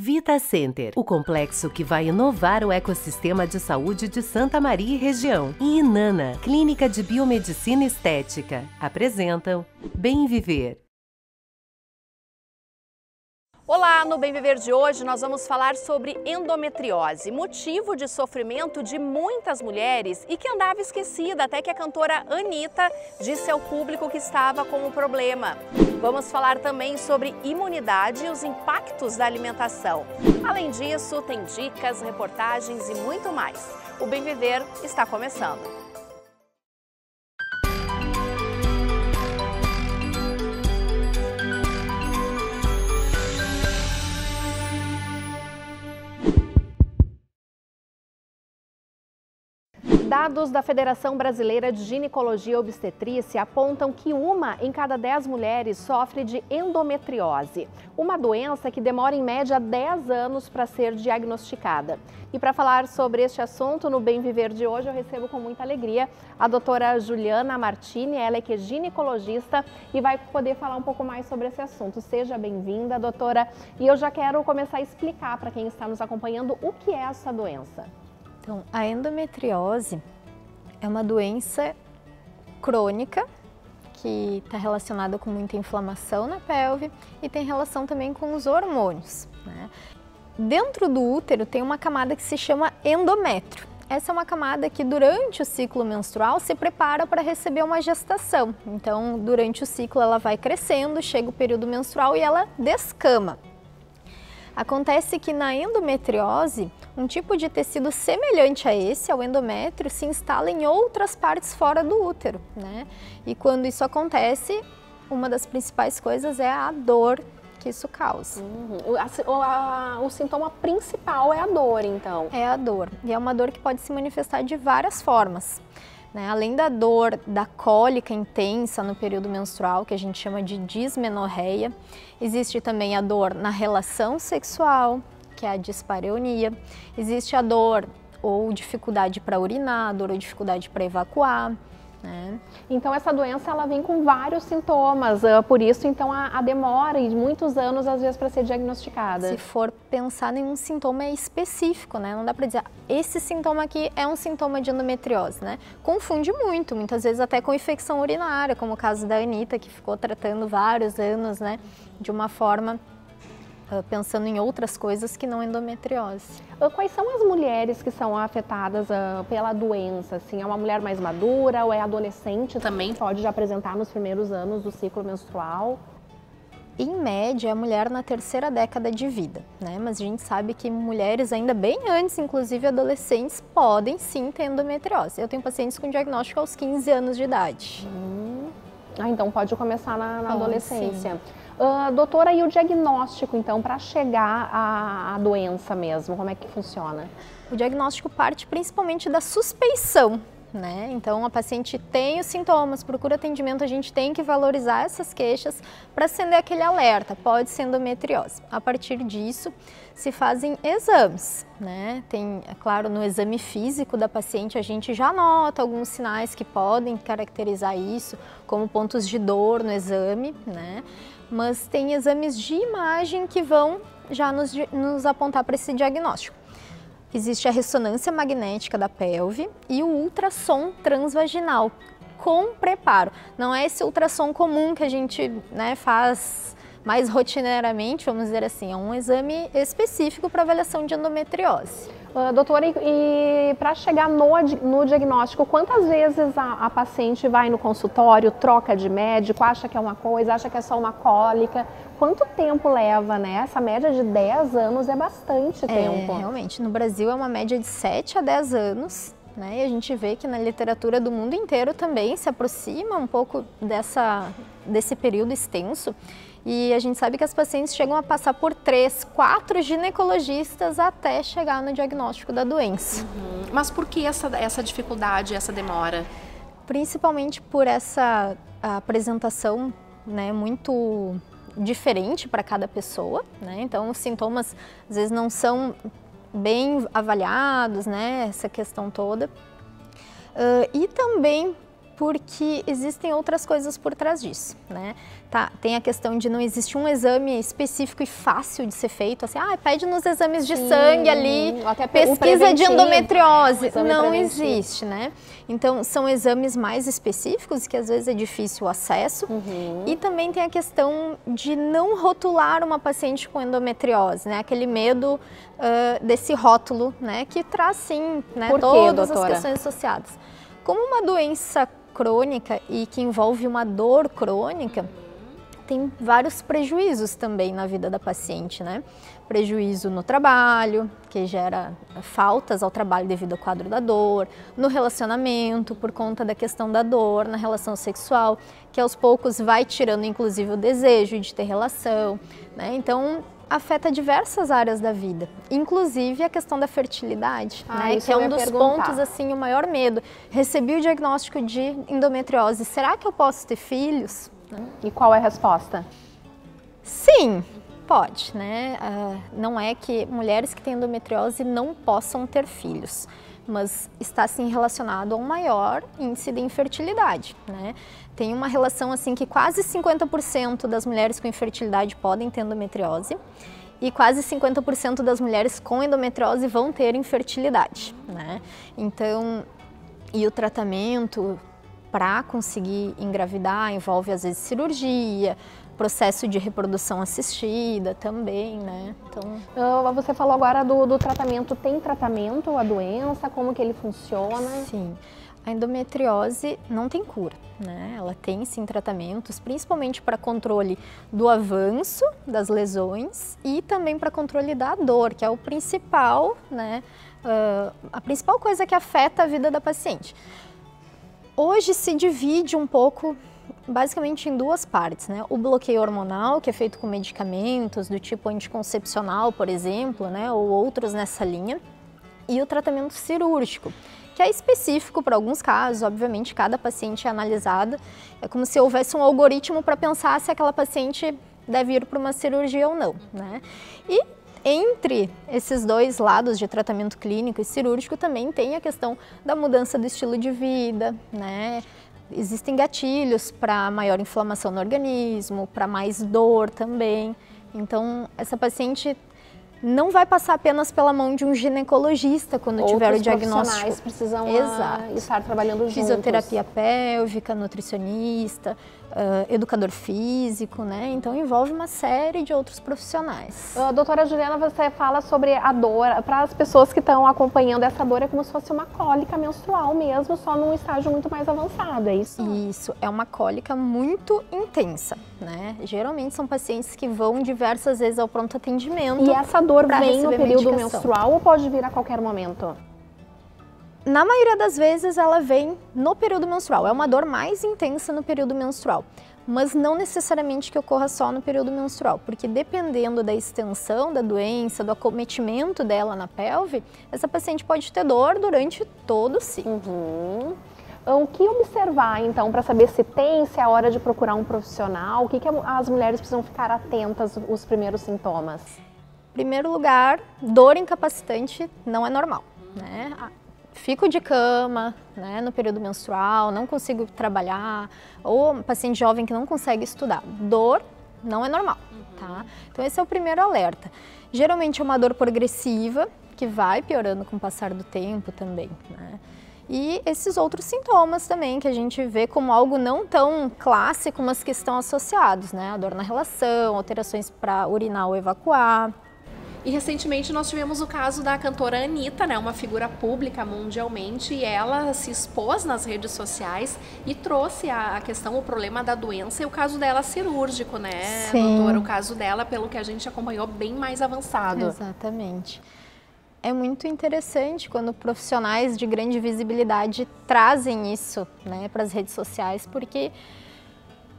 Vita Center, o complexo que vai inovar o ecossistema de saúde de Santa Maria e região. E Inana, Clínica de Biomedicina Estética, apresentam Bem Viver. Olá, no Bem Viver de hoje nós vamos falar sobre endometriose, motivo de sofrimento de muitas mulheres e que andava esquecida até que a cantora Anitta disse ao público que estava com o problema. Vamos falar também sobre imunidade e os impactos da alimentação. Além disso, tem dicas, reportagens e muito mais. O Bem Viver está começando. Dados da Federação Brasileira de Ginecologia e Obstetrícia apontam que 1 em cada 10 mulheres sofre de endometriose, uma doença que demora em média 10 anos para ser diagnosticada. E para falar sobre este assunto no Bem Viver de hoje, eu recebo com muita alegria a doutora Juliana Martini, ela é que é ginecologista e vai poder falar um pouco mais sobre esse assunto. Seja bem-vinda, doutora. E eu já quero começar a explicar para quem está nos acompanhando o que é essa doença. Então, a endometriose é uma doença crônica que está relacionada com muita inflamação na pelve e tem relação também com os hormônios, né? Dentro do útero tem uma camada que se chama endométrio. Essa é uma camada que durante o ciclo menstrual se prepara para receber uma gestação. Então, durante o ciclo ela vai crescendo, chega o período menstrual e ela descama. Acontece que na endometriose, um tipo de tecido semelhante a esse, ao endométrio, se instala em outras partes fora do útero, né? E quando isso acontece, uma das principais coisas é a dor que isso causa. O sintoma principal é a dor, então? É a dor, e é uma dor que pode se manifestar de várias formas, né? Além da dor da cólica intensa no período menstrual, que a gente chama de dismenorreia, existe também a dor na relação sexual, que é a dispareunia, existe a dor ou dificuldade para urinar, dor ou dificuldade para evacuar, né? Então essa doença ela vem com vários sintomas, por isso então a demora de muitos anos às vezes para ser diagnosticada. Se for pensar em um sintoma específico, né? Não dá para dizer, esse sintoma aqui é um sintoma de endometriose, né? Confunde muito, muitas vezes até com infecção urinária, como o caso da Anitta, que ficou tratando vários anos, né? De uma forma pensando em outras coisas que não endometriose. Quais são as mulheres que são afetadas pela doença? Assim, é uma mulher mais madura ou é adolescente? Também pode já apresentar nos primeiros anos do ciclo menstrual? Em média, é a mulher na 3ª década de vida, né? Mas a gente sabe que mulheres ainda bem antes, inclusive adolescentes, podem sim ter endometriose. Eu tenho pacientes com diagnóstico aos 15 anos de idade. Então pode começar na adolescência. Sim. Doutora, e o diagnóstico, então, para chegar à doença mesmo, como é que funciona? O diagnóstico parte principalmente da suspeição, né? Então, a paciente tem os sintomas, procura atendimento, a gente tem que valorizar essas queixas para acender aquele alerta, pode ser endometriose. A partir disso, se fazem exames, né? Tem, é claro, no exame físico da paciente, a gente já nota alguns sinais que podem caracterizar isso, como pontos de dor no exame, né? Mas tem exames de imagem que vão já nos apontar para esse diagnóstico. Existe a ressonância magnética da pelve e o ultrassom transvaginal com preparo. Não é esse ultrassom comum que a gente, né, faz mais rotineiramente, vamos dizer assim, é um exame específico para avaliação de endometriose. Doutora, e para chegar no diagnóstico, quantas vezes a paciente vai no consultório, troca de médico, acha que é uma coisa, acha que é só uma cólica? Quanto tempo leva, né? Essa média de 10 anos é bastante tempo. Realmente, no Brasil é uma média de 7 a 10 anos, né? E a gente vê que na literatura do mundo inteiro também se aproxima um pouco desse período extenso. E a gente sabe que as pacientes chegam a passar por 3, 4 ginecologistas até chegar no diagnóstico da doença. Mas por que essa dificuldade, essa demora? Principalmente por essa apresentação, né, muito diferente para cada pessoa, né? Então os sintomas às vezes não são bem avaliados, né, essa questão toda. E também porque existem outras coisas por trás disso, né? Tá, tem a questão de não existe um exame específico e fácil de ser feito, assim, pede nos exames de sangue ali, até pesquisa de endometriose, não preventivo. existe, né? Então, são exames mais específicos, que às vezes é difícil o acesso, e também tem a questão de não rotular uma paciente com endometriose, né? Aquele medo desse rótulo, né? Que traz, sim, né? Por quê, todas doutora? as questões associadas. Como uma doença crônica e que envolve uma dor crônica, tem vários prejuízos também na vida da paciente, né? Prejuízo no trabalho, que gera faltas ao trabalho devido ao quadro da dor, no relacionamento, por conta da questão da dor, na relação sexual, que aos poucos vai tirando inclusive o desejo de ter relação, né? Então, afeta diversas áreas da vida, inclusive a questão da fertilidade, né? Que é um dos pontos, assim, o maior medo. Recebi o diagnóstico de endometriose, será que eu posso ter filhos? E qual é a resposta? Sim, pode, né? Não é que mulheres que têm endometriose não possam ter filhos, mas está sim relacionado a um maior índice de infertilidade, né? Tem uma relação assim que quase 50% das mulheres com infertilidade podem ter endometriose e quase 50% das mulheres com endometriose vão ter infertilidade, né? Então, e o tratamento para conseguir engravidar envolve às vezes cirurgia, processo de reprodução assistida também, né? Então, você falou agora do tratamento. Tem tratamento a doença? Como que ele funciona? Sim, a endometriose não tem cura, né? Ela tem sim tratamentos, principalmente para controle do avanço das lesões e também para controle da dor, que é o principal, né? A principal coisa que afeta a vida da paciente. Hoje se divide um pouco, basicamente em duas partes, né? O bloqueio hormonal, que é feito com medicamentos do tipo anticoncepcional, por exemplo, né? Ou outros nessa linha, e o tratamento cirúrgico, que é específico para alguns casos, obviamente cada paciente é analisada, é como se houvesse um algoritmo para pensar se aquela paciente deve ir para uma cirurgia ou não, né? E entre esses dois lados de tratamento clínico e cirúrgico também tem a questão da mudança do estilo de vida, né? Existem gatilhos para maior inflamação no organismo, para mais dor também. Então, essa paciente não vai passar apenas pela mão de um ginecologista quando tiver o diagnóstico. Outros profissionais precisam Exato. estar trabalhando juntos. Fisioterapia pélvica, nutricionista, educador físico, né? Então envolve uma série de outros profissionais. Doutora Juliana, você fala sobre a dor. Para as pessoas que estão acompanhando, essa dor é como se fosse uma cólica menstrual mesmo, só num estágio muito mais avançado, é isso? Isso, é uma cólica muito intensa, né? Geralmente são pacientes que vão diversas vezes ao pronto atendimento. E essa dor vem no período medicação. menstrual ou pode vir a qualquer momento? Na maioria das vezes ela vem no período menstrual, é uma dor mais intensa no período menstrual, mas não necessariamente que ocorra só no período menstrual, porque dependendo da extensão da doença, do acometimento dela na pelve, essa paciente pode ter dor durante todo o ciclo. O que observar então para saber se é a hora de procurar um profissional? O que as mulheres precisam ficar atentas os primeiros sintomas? Em primeiro lugar, dor incapacitante não é normal, né? Fico de cama, né, no período menstrual, não consigo trabalhar, ou paciente jovem que não consegue estudar. Dor não é normal, tá? Então esse é o primeiro alerta. Geralmente é uma dor progressiva, que vai piorando com o passar do tempo também, né? E esses outros sintomas também, que a gente vê como algo não tão clássico, mas que estão associados, né? A dor na relação, alterações para urinar ou evacuar. E recentemente nós tivemos o caso da cantora Anitta, né, uma figura pública mundialmente, e ela se expôs nas redes sociais e trouxe a questão, o problema da doença e o caso dela cirúrgico, né, Sim. doutora? O caso dela, pelo que a gente acompanhou, bem mais avançado. Exatamente. É muito interessante quando profissionais de grande visibilidade trazem isso, né, para as redes sociais, porque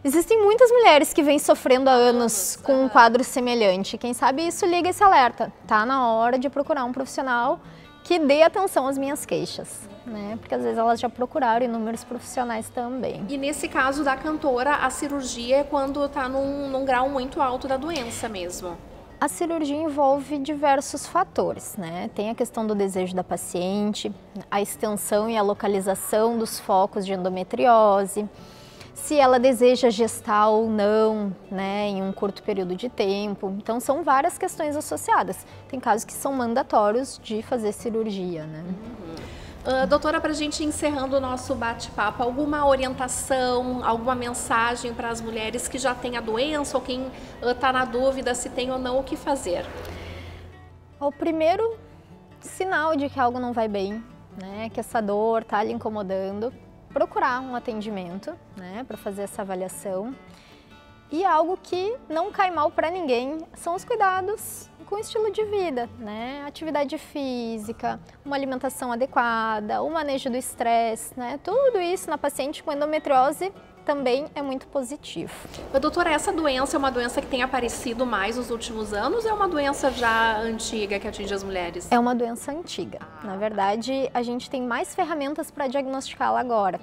existem muitas mulheres que vêm sofrendo há anos com um quadro semelhante. Quem sabe isso liga esse alerta. Tá na hora de procurar um profissional que dê atenção às minhas queixas, né? Porque às vezes elas já procuraram inúmeros profissionais também. E nesse caso da cantora, a cirurgia é quando está num grau muito alto da doença mesmo. A cirurgia envolve diversos fatores, né? Tem a questão do desejo da paciente, a extensão e a localização dos focos de endometriose, se ela deseja gestar ou não, né, em um curto período de tempo. Então são várias questões associadas. Tem casos que são mandatórios de fazer cirurgia, né? Doutora, para a gente encerrando o nosso bate-papo, alguma orientação, alguma mensagem para as mulheres que já têm a doença ou quem está na dúvida se tem ou não o que fazer? O primeiro sinal de que algo não vai bem, né, que essa dor está lhe incomodando, procurar um atendimento, né, para fazer essa avaliação. E algo que não cai mal para ninguém são os cuidados com o estilo de vida, né? Atividade física, uma alimentação adequada, o manejo do estresse, né? Tudo isso na paciente com endometriose também é muito positivo. Doutora, essa doença é uma doença que tem aparecido mais nos últimos anos ou é uma doença já antiga que atinge as mulheres? É uma doença antiga. Na verdade, a gente tem mais ferramentas para diagnosticá-la agora.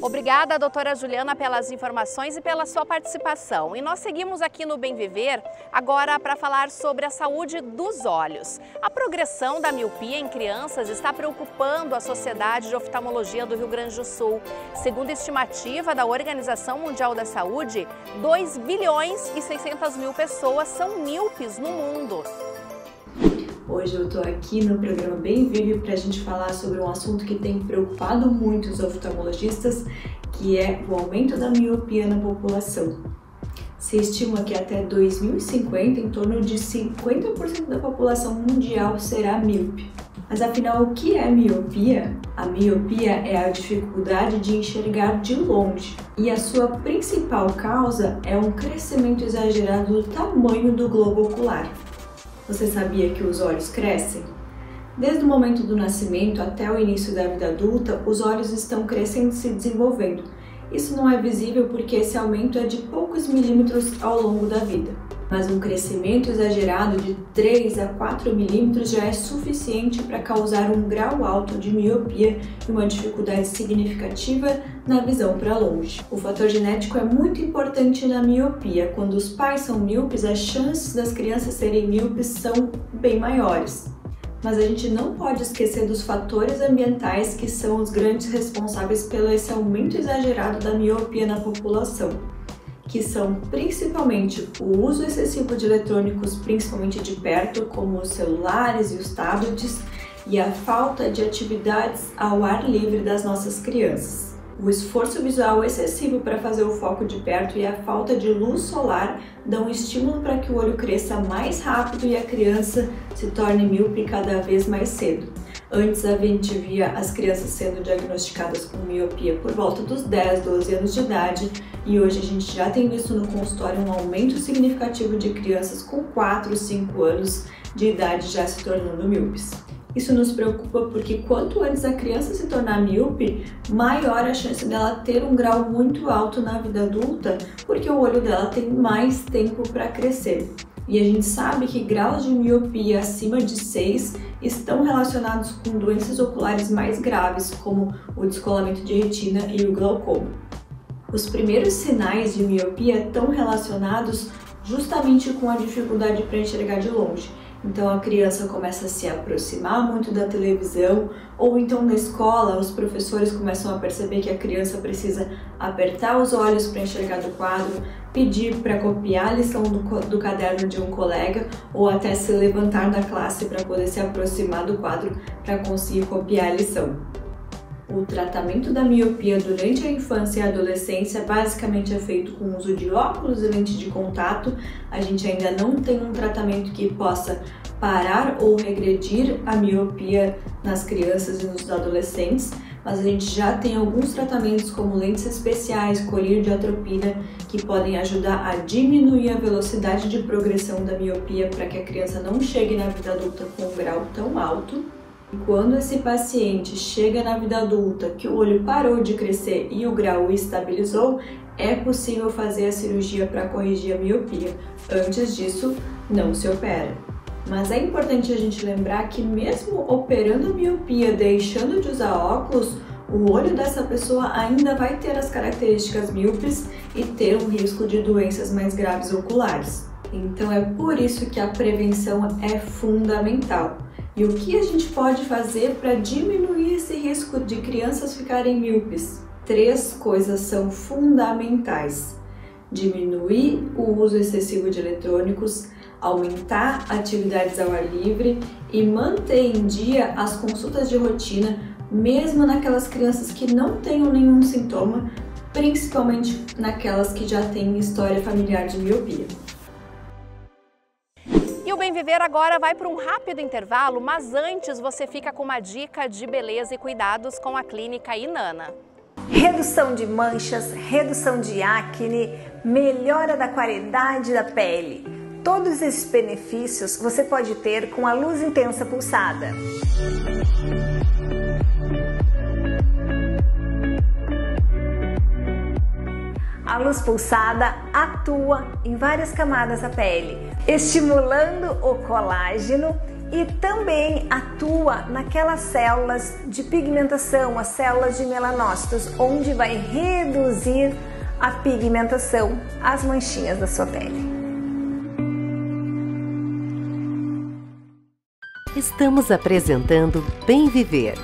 Obrigada, doutora Juliana, pelas informações e pela sua participação. E nós seguimos aqui no Bem Viver agora para falar sobre a saúde dos olhos. A progressão da miopia em crianças está preocupando a Sociedade de Oftalmologia do Rio Grande do Sul. Segundo a estimativa da Organização Mundial da Saúde, 2 bilhões e 600 mil pessoas são míopes no mundo. Hoje eu estou aqui no programa Bem Vive para a gente falar sobre um assunto que tem preocupado muito os oftalmologistas, que é o aumento da miopia na população. Se estima que até 2050, em torno de 50% da população mundial será míope. Mas afinal, o que é miopia? A miopia é a dificuldade de enxergar de longe e a sua principal causa é um crescimento exagerado do tamanho do globo ocular. Você sabia que os olhos crescem? Desde o momento do nascimento até o início da vida adulta, os olhos estão crescendo e se desenvolvendo. Isso não é visível porque esse aumento é de poucos milímetros ao longo da vida. Mas um crescimento exagerado de 3 a 4 milímetros já é suficiente para causar um grau alto de miopia e uma dificuldade significativa na visão para longe. O fator genético é muito importante na miopia. Quando os pais são míopes, as chances das crianças serem míopes são bem maiores. Mas a gente não pode esquecer dos fatores ambientais que são os grandes responsáveis pelo esse aumento exagerado da miopia na população, que são principalmente o uso excessivo de eletrônicos, principalmente de perto, como os celulares e os tablets, e a falta de atividades ao ar livre das nossas crianças. O esforço visual excessivo para fazer o foco de perto e a falta de luz solar dão estímulo para que o olho cresça mais rápido e a criança se torne míope cada vez mais cedo. Antes a gente via as crianças sendo diagnosticadas com miopia por volta dos 10, 12 anos de idade e hoje a gente já tem visto no consultório um aumento significativo de crianças com 4, 5 anos de idade já se tornando míopes. Isso nos preocupa porque quanto antes a criança se tornar míope, maior a chance dela ter um grau muito alto na vida adulta, porque o olho dela tem mais tempo para crescer. E a gente sabe que graus de miopia acima de 6 estão relacionados com doenças oculares mais graves, como o descolamento de retina e o glaucoma. Os primeiros sinais de miopia estão relacionados justamente com a dificuldade para enxergar de longe. Então a criança começa a se aproximar muito da televisão, ou então na escola os professores começam a perceber que a criança precisa apertar os olhos para enxergar do quadro, pedir para copiar a lição do caderno de um colega, ou até se levantar da classe para poder se aproximar do quadro para conseguir copiar a lição. O tratamento da miopia durante a infância e a adolescência basicamente é feito com o uso de óculos e lentes de contato. A gente ainda não tem um tratamento que possa parar ou regredir a miopia nas crianças e nos adolescentes, mas a gente já tem alguns tratamentos como lentes especiais, colírio de atropina, que podem ajudar a diminuir a velocidade de progressão da miopia para que a criança não chegue na vida adulta com um grau tão alto. E quando esse paciente chega na vida adulta, que o olho parou de crescer e o grau estabilizou, é possível fazer a cirurgia para corrigir a miopia. Antes disso, não se opera. Mas é importante a gente lembrar que mesmo operando a miopia, deixando de usar óculos, o olho dessa pessoa ainda vai ter as características míopes e ter um risco de doenças mais graves oculares. Então é por isso que a prevenção é fundamental. E o que a gente pode fazer para diminuir esse risco de crianças ficarem míopes? 3 coisas são fundamentais: diminuir o uso excessivo de eletrônicos, aumentar atividades ao ar livre e manter em dia as consultas de rotina, mesmo naquelas crianças que não tenham nenhum sintoma, principalmente naquelas que já têm história familiar de miopia. E o Bem Viver agora vai para um rápido intervalo, mas antes você fica com uma dica de beleza e cuidados com a Clínica Inanna. Redução de manchas, redução de acne, melhora da qualidade da pele. Todos esses benefícios você pode ter com a luz intensa pulsada. A luz pulsada atua em várias camadas da pele, estimulando o colágeno e também atua naquelas células de pigmentação, as células de melanócitos, onde vai reduzir a pigmentação, as manchinhas da sua pele. Estamos apresentando Bem Viver.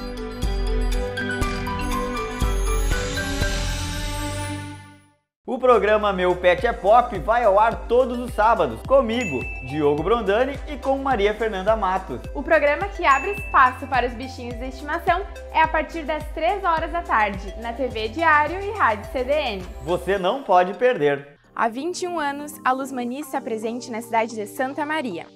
O programa Meu Pet é Pop vai ao ar todos os sábados, comigo, Diogo Brondani, e com Maria Fernanda Matos. O programa que abre espaço para os bichinhos de estimação é a partir das 3 horas da tarde, na TV Diário e Rádio CDN. Você não pode perder. Há 21 anos, a Luz Mania está presente na cidade de Santa Maria.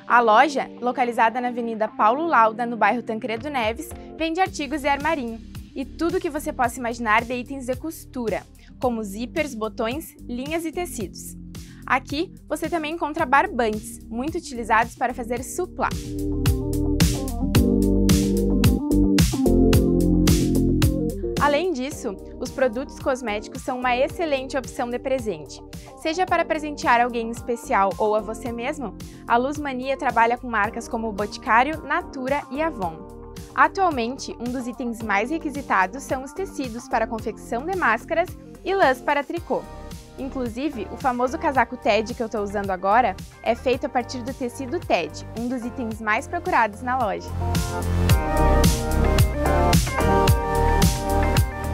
A loja, localizada na Avenida Paulo Lauda, no bairro Tancredo Neves, vende artigos de armarinho e tudo que você possa imaginar de itens de costura, como zíperes, botões, linhas e tecidos. Aqui você também encontra barbantes, muito utilizados para fazer suplá. Além disso, os produtos cosméticos são uma excelente opção de presente. Seja para presentear alguém especial ou a você mesmo, a Luz Mania trabalha com marcas como o Boticário, Natura e Avon. Atualmente, um dos itens mais requisitados são os tecidos para confecção de máscaras e lãs para tricô. Inclusive, o famoso casaco TED que eu estou usando agora é feito a partir do tecido TED, um dos itens mais procurados na loja.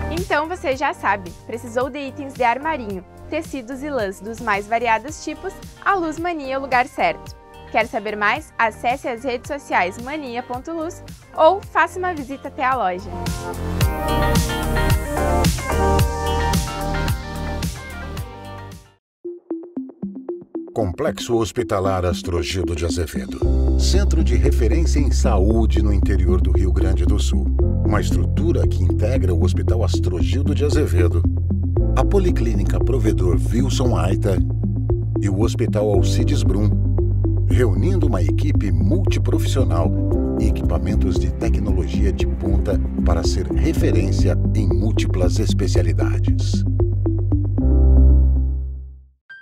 Então você já sabe, precisou de itens de armarinho, tecidos e lãs dos mais variados tipos, a Luz Mania é o lugar certo. Quer saber mais? Acesse as redes sociais mania.luz ou faça uma visita até a loja. Complexo Hospitalar Astrogildo de Azevedo. Centro de referência em saúde no interior do Rio Grande do Sul. Uma estrutura que integra o Hospital Astrogildo de Azevedo, a Policlínica Provedor Wilson Aita e o Hospital Alcides Brum, reunindo uma equipe multiprofissional e equipamentos de tecnologia de ponta para ser referência em múltiplas especialidades.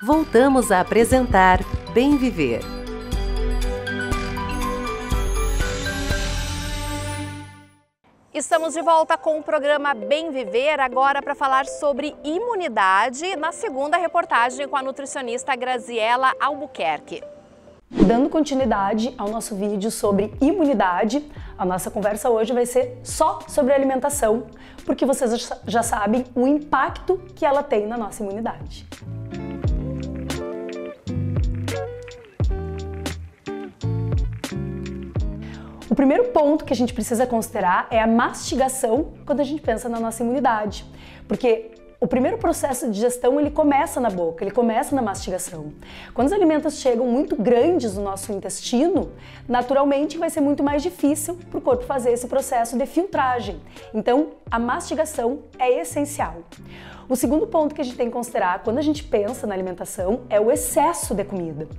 Voltamos a apresentar Bem Viver. Estamos de volta com o programa Bem Viver, agora para falar sobre imunidade, na segunda reportagem com a nutricionista Graziela Albuquerque. Dando continuidade ao nosso vídeo sobre imunidade, a nossa conversa hoje vai ser só sobre alimentação, porque vocês já sabem o impacto que ela tem na nossa imunidade. O primeiro ponto que a gente precisa considerar é a mastigação quando a gente pensa na nossa imunidade, porque o primeiro processo de digestão ele começa na boca, ele começa na mastigação. Quando os alimentos chegam muito grandes no nosso intestino, naturalmente vai ser muito mais difícil para o corpo fazer esse processo de filtragem. Então, a mastigação é essencial. O segundo ponto que a gente tem que considerar quando a gente pensa na alimentação é o excesso de comida.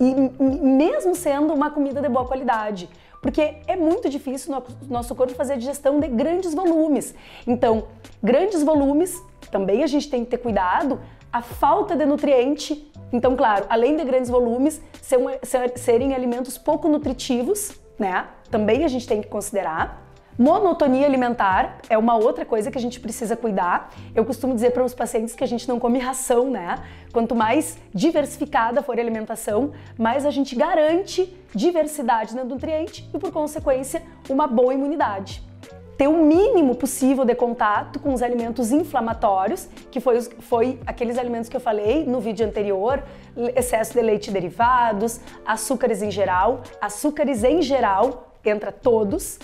E mesmo sendo uma comida de boa qualidade, porque é muito difícil no nosso corpo fazer a digestão de grandes volumes. Então, grandes volumes, também a gente tem que ter cuidado, a falta de nutriente. Então, claro, além de grandes volumes, serem alimentos pouco nutritivos, né? Também a gente tem que considerar. Monotonia alimentar é uma outra coisa que a gente precisa cuidar. Eu costumo dizer para os pacientes que a gente não come ração, né? Quanto mais diversificada for a alimentação, mais a gente garante diversidade no nutriente e, por consequência, uma boa imunidade. Ter o mínimo possível de contato com os alimentos inflamatórios, que foi aqueles alimentos que eu falei no vídeo anterior, excesso de leite e derivados, açúcares em geral entra todos,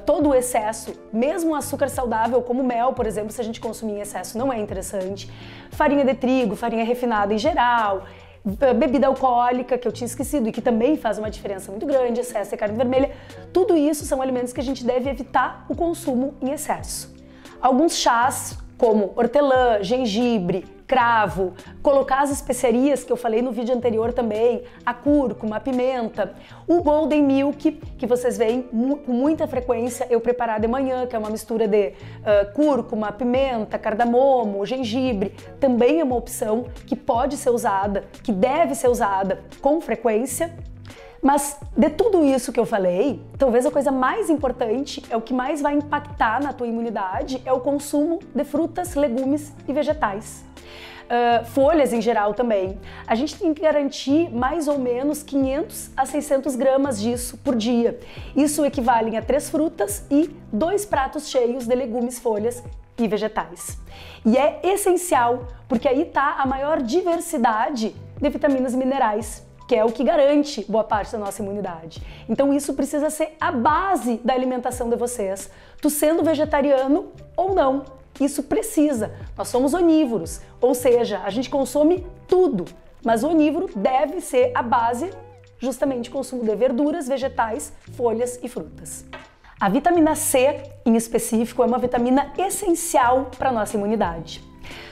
todo o excesso, mesmo açúcar saudável como mel, por exemplo, se a gente consumir em excesso não é interessante, farinha de trigo, farinha refinada em geral, bebida alcoólica, que eu tinha esquecido e que também faz uma diferença muito grande, excesso de carne vermelha, tudo isso são alimentos que a gente deve evitar o consumo em excesso. Alguns chás, como hortelã, gengibre, cravo, colocar as especiarias que eu falei no vídeo anterior também, a cúrcuma, a pimenta, o golden milk, que vocês veem com muita frequência eu preparar de manhã, que é uma mistura de cúrcuma, pimenta, cardamomo, gengibre, também é uma opção que pode ser usada, que deve ser usada com frequência. Mas de tudo isso que eu falei, talvez a coisa mais importante, é o que mais vai impactar na tua imunidade, é o consumo de frutas, legumes e vegetais. Folhas em geral também. A gente tem que garantir mais ou menos 500 a 600 gramas disso por dia. Isso equivale a 3 frutas e 2 pratos cheios de legumes, folhas e vegetais. E é essencial, porque aí está a maior diversidade de vitaminas e minerais, que é o que garante boa parte da nossa imunidade. Então isso precisa ser a base da alimentação de vocês, tu sendo vegetariano ou não. Isso precisa. Nós somos onívoros, ou seja, a gente consome tudo, mas o onívoro deve ser a base, justamente consumo de verduras, vegetais, folhas e frutas. A vitamina C, em específico, é uma vitamina essencial para a nossa imunidade.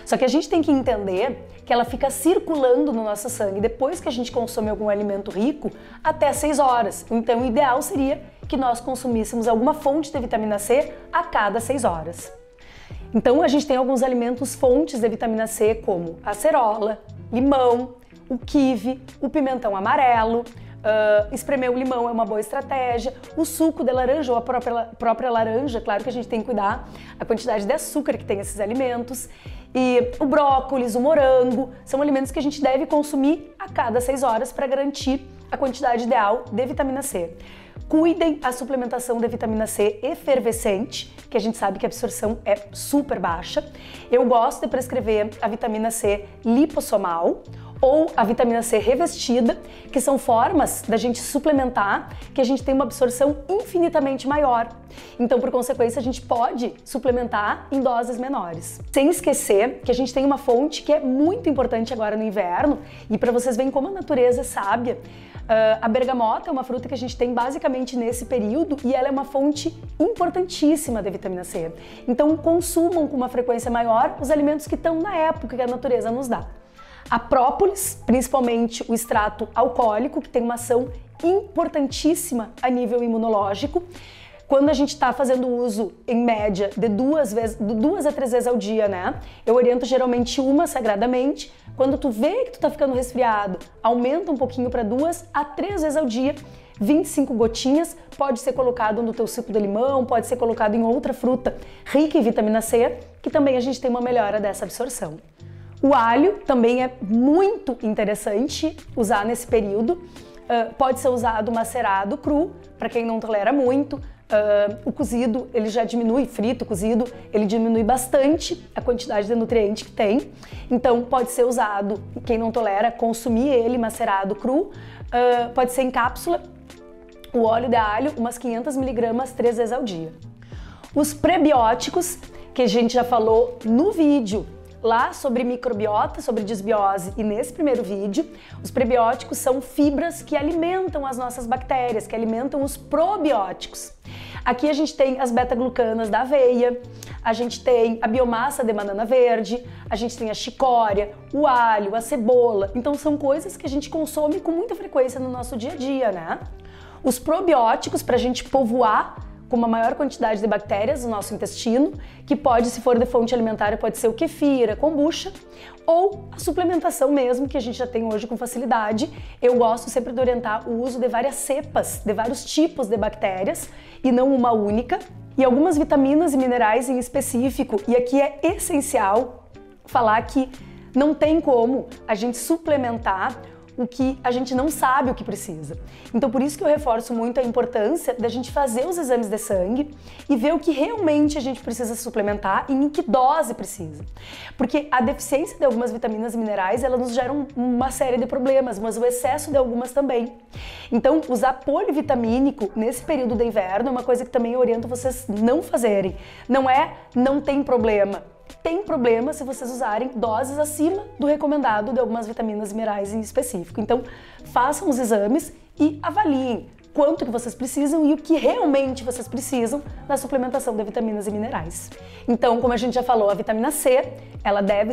Só que a gente tem que entender que ela fica circulando no nosso sangue depois que a gente consome algum alimento rico até 6 horas. Então o ideal seria que nós consumíssemos alguma fonte de vitamina C a cada 6 horas. Então a gente tem alguns alimentos fontes de vitamina C como a acerola, limão, o kiwi, o pimentão amarelo, espremer o limão é uma boa estratégia, o suco de laranja ou a própria laranja, claro que a gente tem que cuidar a quantidade de açúcar que tem esses alimentos, e o brócolis, o morango, são alimentos que a gente deve consumir a cada 6 horas para garantir a quantidade ideal de vitamina C. Cuidem a suplementação de vitamina C efervescente, que a gente sabe que a absorção é super baixa. Eu gosto de prescrever a vitamina C lipossomal ou a vitamina C revestida, que são formas da gente suplementar, que a gente tem uma absorção infinitamente maior. Então, por consequência, a gente pode suplementar em doses menores. Sem esquecer que a gente tem uma fonte que é muito importante agora no inverno, e para vocês verem como a natureza é sábia, a bergamota é uma fruta que a gente tem basicamente nesse período e ela é uma fonte importantíssima de vitamina C. Então, consumam com uma frequência maior os alimentos que estão na época que a natureza nos dá. A própolis, principalmente o extrato alcoólico, que tem uma ação importantíssima a nível imunológico. Quando a gente está fazendo uso, em média, de 2 a 3 vezes ao dia, né? Eu oriento geralmente uma sagradamente. Quando tu vê que tu tá ficando resfriado, aumenta um pouquinho para 2 a 3 vezes ao dia. 25 gotinhas, pode ser colocado no teu suco de limão, pode ser colocado em outra fruta rica em vitamina C, que também a gente tem uma melhora dessa absorção. O alho também é muito interessante usar nesse período. Pode ser usado macerado cru, para quem não tolera muito. O cozido, ele já diminui, frito, cozido, ele diminui bastante a quantidade de nutriente que tem. Então pode ser usado, quem não tolera, consumir ele macerado cru. Pode ser em cápsula. O óleo de alho, umas 500 mg 3 vezes ao dia. Os prebióticos, que a gente já falou no vídeo lá sobre microbiota, sobre disbiose e nesse primeiro vídeo, os prebióticos são fibras que alimentam as nossas bactérias, que alimentam os probióticos. Aqui a gente tem as beta-glucanas da aveia, a gente tem a biomassa de banana verde, a gente tem a chicória, o alho, a cebola. Então são coisas que a gente consome com muita frequência no nosso dia a dia, né? Os probióticos, para a gente povoar com uma maior quantidade de bactérias no nosso intestino, que pode, se for de fonte alimentar, pode ser o kefir, a kombucha, ou a suplementação mesmo, que a gente já tem hoje com facilidade. Eu gosto sempre de orientar o uso de várias cepas, de vários tipos de bactérias, e não uma única, E algumas vitaminas e minerais em específico, e aqui é essencial falar que não tem como a gente suplementar o que a gente não sabe o que precisa. Então por isso que eu reforço muito a importância da gente fazer os exames de sangue e ver o que realmente a gente precisa suplementar e em que dose precisa. Porque a deficiência de algumas vitaminas e minerais, elas nos geram uma série de problemas, mas o excesso de algumas também. Então usar polivitamínico nesse período de inverno é uma coisa que também eu oriento vocês não fazerem. Não tem problema. Tem problema se vocês usarem doses acima do recomendado de algumas vitaminas e minerais em específico. Então, façam os exames e avaliem quanto que vocês precisam e o que realmente vocês precisam na suplementação de vitaminas e minerais. Então, como a gente já falou, a vitamina C, ela deve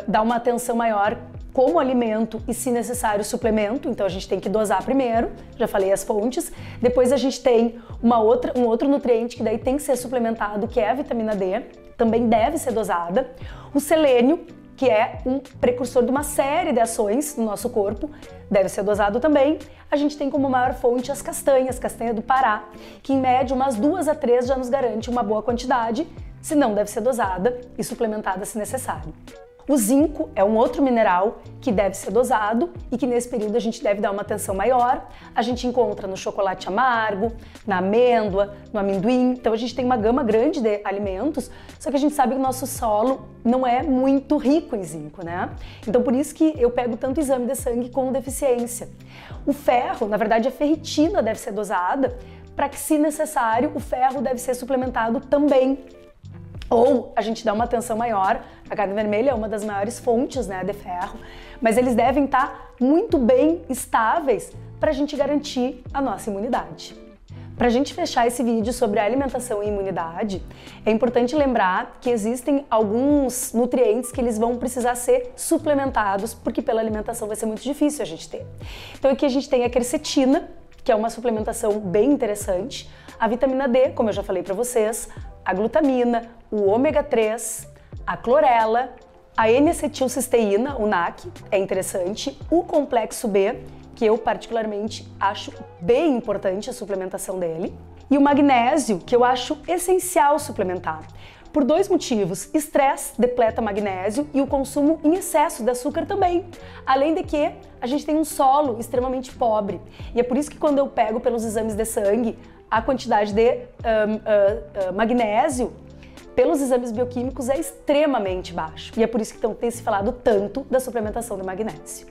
dar uma atenção maior como alimento e, se necessário, suplemento. Então a gente tem que dosar primeiro, já falei as fontes. Depois a gente tem um outro nutriente que daí tem que ser suplementado, que é a vitamina D, também deve ser dosada. O selênio, que é um precursor de uma série de ações no nosso corpo, deve ser dosado também. A gente tem como maior fonte as castanha do Pará, que em média umas 2 a 3 já nos garante uma boa quantidade, se não deve ser dosada e suplementada se necessário. O zinco é um outro mineral que deve ser dosado e que nesse período a gente deve dar uma atenção maior. A gente encontra no chocolate amargo, na amêndoa, no amendoim. Então a gente tem uma gama grande de alimentos, só que a gente sabe que o nosso solo não é muito rico em zinco, né? Então por isso que eu pego tanto exame de sangue com deficiência. O ferro, na verdade a ferritina deve ser dosada, para que, se necessário, o ferro deve ser suplementado também. Ou a gente dá uma atenção maior, a carne vermelha é uma das maiores fontes, né, de ferro, mas eles devem estar muito bem estáveis para a gente garantir a nossa imunidade. Para a gente fechar esse vídeo sobre alimentação e imunidade, é importante lembrar que existem alguns nutrientes que eles vão precisar ser suplementados, porque pela alimentação vai ser muito difícil a gente ter. Então aqui a gente tem a quercetina, que é uma suplementação bem interessante, a vitamina D, como eu já falei para vocês, a glutamina, o ômega 3, a clorela, a N-acetilcisteína, o NAC, é interessante, o complexo B, que eu particularmente acho bem importante a suplementação dele, e o magnésio, que eu acho essencial suplementar. Por 2 motivos: estresse depleta magnésio e o consumo em excesso de açúcar também. Além de que a gente tem um solo extremamente pobre. E é por isso que quando eu pego pelos exames de sangue a quantidade de magnésio pelos exames bioquímicos é extremamente baixo. E é por isso que tem se falado tanto da suplementação de magnésio.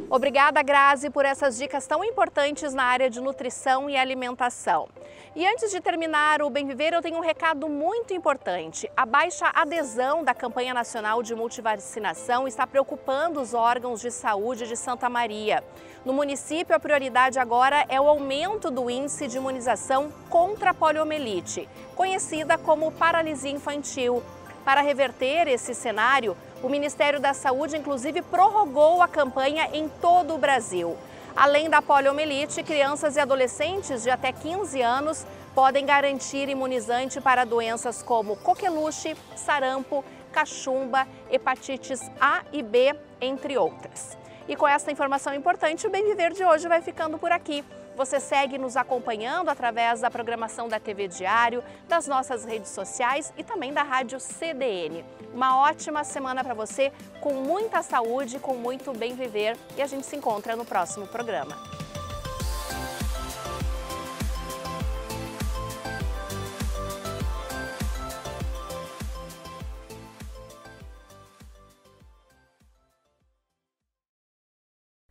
Obrigada, Grazi, por essas dicas tão importantes na área de nutrição e alimentação. E antes de terminar o Bem Viver, eu tenho um recado muito importante. A baixa adesão da campanha nacional de multivacinação está preocupando os órgãos de saúde de Santa Maria. No município, a prioridade agora é o aumento do índice de imunização contra a poliomielite, conhecida como paralisia infantil. Para reverter esse cenário, o Ministério da Saúde, inclusive, prorrogou a campanha em todo o Brasil. Além da poliomielite, crianças e adolescentes de até 15 anos podem garantir imunizante para doenças como coqueluche, sarampo, cachumba, hepatites A e B, entre outras. E com essa informação importante, o Bem Viver de hoje vai ficando por aqui. Você segue nos acompanhando através da programação da TV Diário, das nossas redes sociais e também da Rádio CDN. Uma ótima semana para você, com muita saúde, com muito bem viver, e a gente se encontra no próximo programa.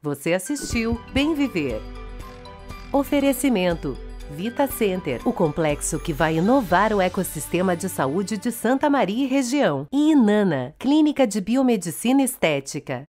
Você assistiu Bem Viver. Oferecimento Vita Center, o complexo que vai inovar o ecossistema de saúde de Santa Maria e região. E Inana, Clínica de Biomedicina Estética.